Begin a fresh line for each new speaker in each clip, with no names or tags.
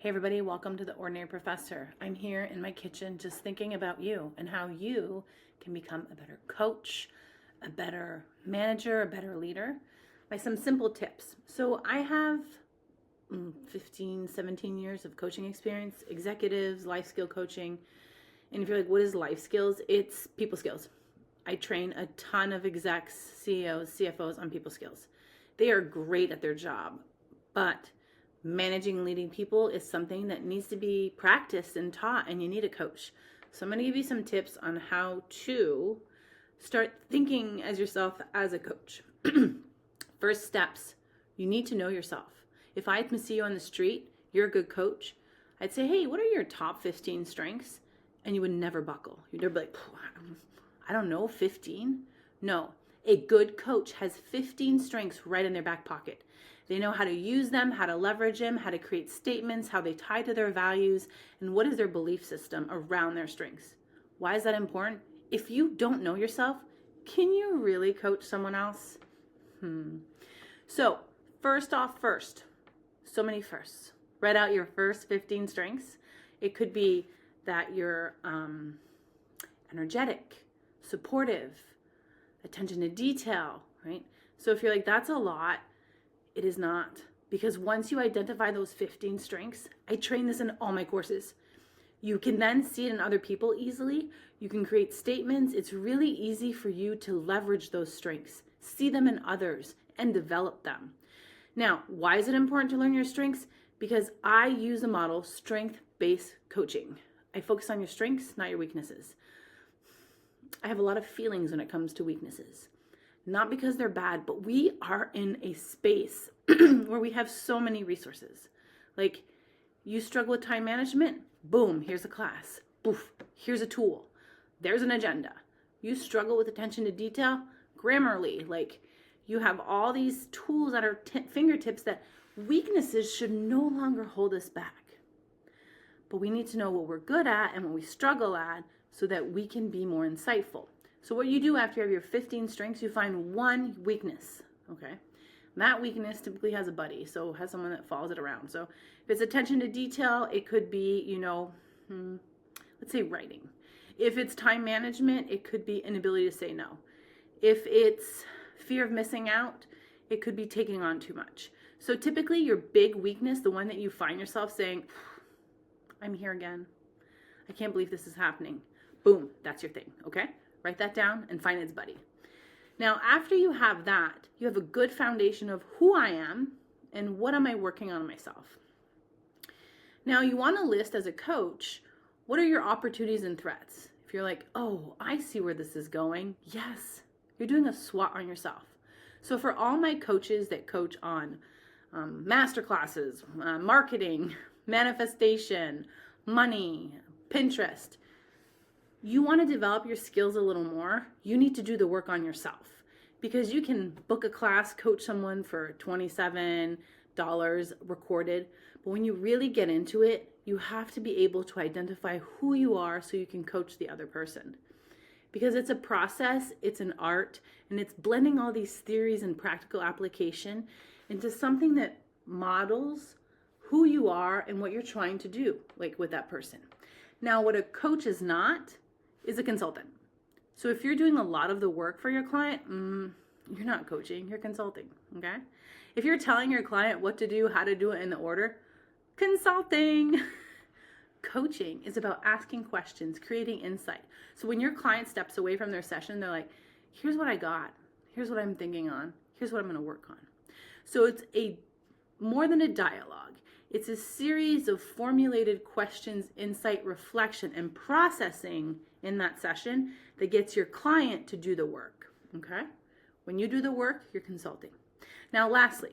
Hey everybody, welcome to The Ordinary Professor. I'm here in my kitchen just thinking about you and how you can become a better coach, a better manager, a better leader by some simple tips. So I have 15, 17 years of coaching experience, executives, life skill coaching. And if you're like, what is life skills? It's people skills. I train a ton of execs, CEOs, CFOs on people skills. They are great at their job, but managing and leading people is something that needs to be practiced and taught, and you need a coach. So I'm going to give you some tips on how to start thinking as yourself as a coach. First steps, you need to know yourself. If I see you on the street, you're a good coach, I'd say, hey, what are your top 15 strengths? And you would never buckle. You'd never be like, I don't know, 15? No, a good coach has 15 strengths right in their back pocket. They know how to use them, how to leverage them, how to create statements, how they tie to their values, and what is their belief system around their strengths. Why is that important? If you don't know yourself, can you really coach someone else? So, first, so many firsts. Write out your first 15 strengths. It could be that you're energetic, supportive, attention to detail, right? So if you're like, that's a lot, it is not. Because once you identify those 15 strengths, I train this in all my courses. You can then see it in other people easily. You can create statements. It's really easy for you to leverage those strengths, see them in others, and develop them. Now, why is it important to learn your strengths? Because I use the model strength-based coaching. I focus on your strengths, not your weaknesses. I have a lot of feelings when it comes to weaknesses. Not because they're bad, but we are in a space where we have so many resources. Like, you struggle with time management, boom, here's a class. Boof, here's a tool. There's an agenda. You struggle with attention to detail, Grammarly. Like, you have all these tools at our fingertips that weaknesses should no longer hold us back. But we need to know what we're good at and what we struggle at so that we can be more insightful. So what you do after you have your 15 strengths, you find one weakness, okay? And that weakness typically has a buddy, so has someone that follows it around. So if it's attention to detail, it could be, let's say writing. If it's time management, it could be inability to say no. If it's fear of missing out, it could be taking on too much. So typically your big weakness, the one that you find yourself saying, I'm here again. I can't believe this is happening. Boom, that's your thing, okay? Write that down and find its buddy. Now, after you have that, you have a good foundation of who I am and what am I working on myself. Now, you want to list as a coach, what are your opportunities and threats? If you're like, oh, I see where this is going. Yes, you're doing a SWOT on yourself. So for all my coaches that coach on masterclasses, marketing, manifestation, money, Pinterest, you want to develop your skills a little more, you need to do the work on yourself. Because you can book a class, coach someone for $27 recorded, but when you really get into it, you have to be able to identify who you are so you can coach the other person. Because it's a process, it's an art, and it's blending all these theories and practical application into something that models who you are and what you're trying to do, like with that person. Now, what a coach is not is a consultant. So if you're doing a lot of the work for your client, you're not coaching, you're consulting, okay? If you're telling your client what to do, how to do it in the order, consulting. Coaching is about asking questions, creating insight. So when your client steps away from their session, they're like, here's what I got. Here's what I'm thinking on. Here's what I'm going to work on. So it's more than a dialogue. It's a series of formulated questions, insight, reflection, and processing in that session that gets your client to do the work, okay? When you do the work, you're consulting. Now, lastly,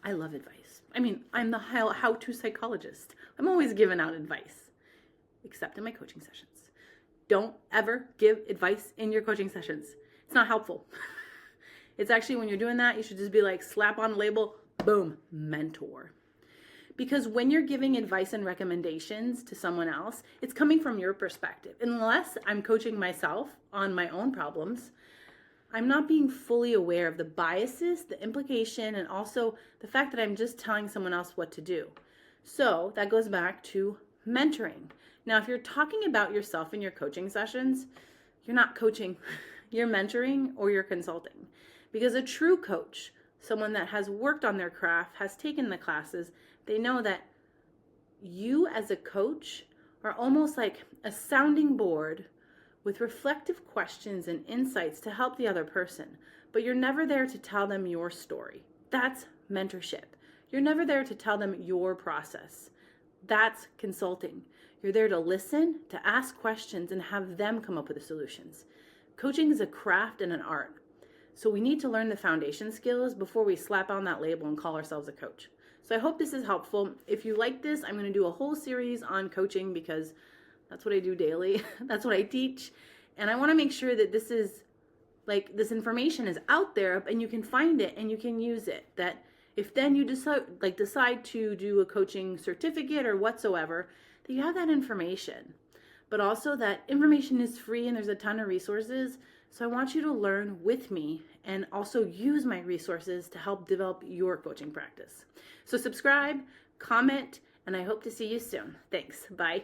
I love advice. I mean, I'm the how-to psychologist. I'm always giving out advice, except in my coaching sessions. Don't ever give advice in your coaching sessions. It's not helpful. It's actually, when you're doing that, you should just be like, slap on a label, boom, mentor. Because when you're giving advice and recommendations to someone else, it's coming from your perspective. Unless I'm coaching myself on my own problems, I'm not being fully aware of the biases, the implication, and also the fact that I'm just telling someone else what to do. So that goes back to mentoring. Now, if you're talking about yourself in your coaching sessions, you're not coaching, you're mentoring or you're consulting. Because a true coach, someone that has worked on their craft, has taken the classes, they know that you as a coach are almost like a sounding board with reflective questions and insights to help the other person, but you're never there to tell them your story. That's mentorship. You're never there to tell them your process. That's consulting. You're there to listen, to ask questions, and have them come up with the solutions. Coaching is a craft and an art. So we need to learn the foundation skills before we slap on that label and call ourselves a coach. So I hope this is helpful. If you like this, I'm going to do a whole series on coaching because that's what I do daily. That's what I teach. And I want to make sure that this information is out there and you can find it and you can use it. That if then you decide to do a coaching certificate or whatsoever, that you have that information. But also that information is free and there's a ton of resources. So I want you to learn with me and also use my resources to help develop your coaching practice. So subscribe, comment, and I hope to see you soon. Thanks. Bye.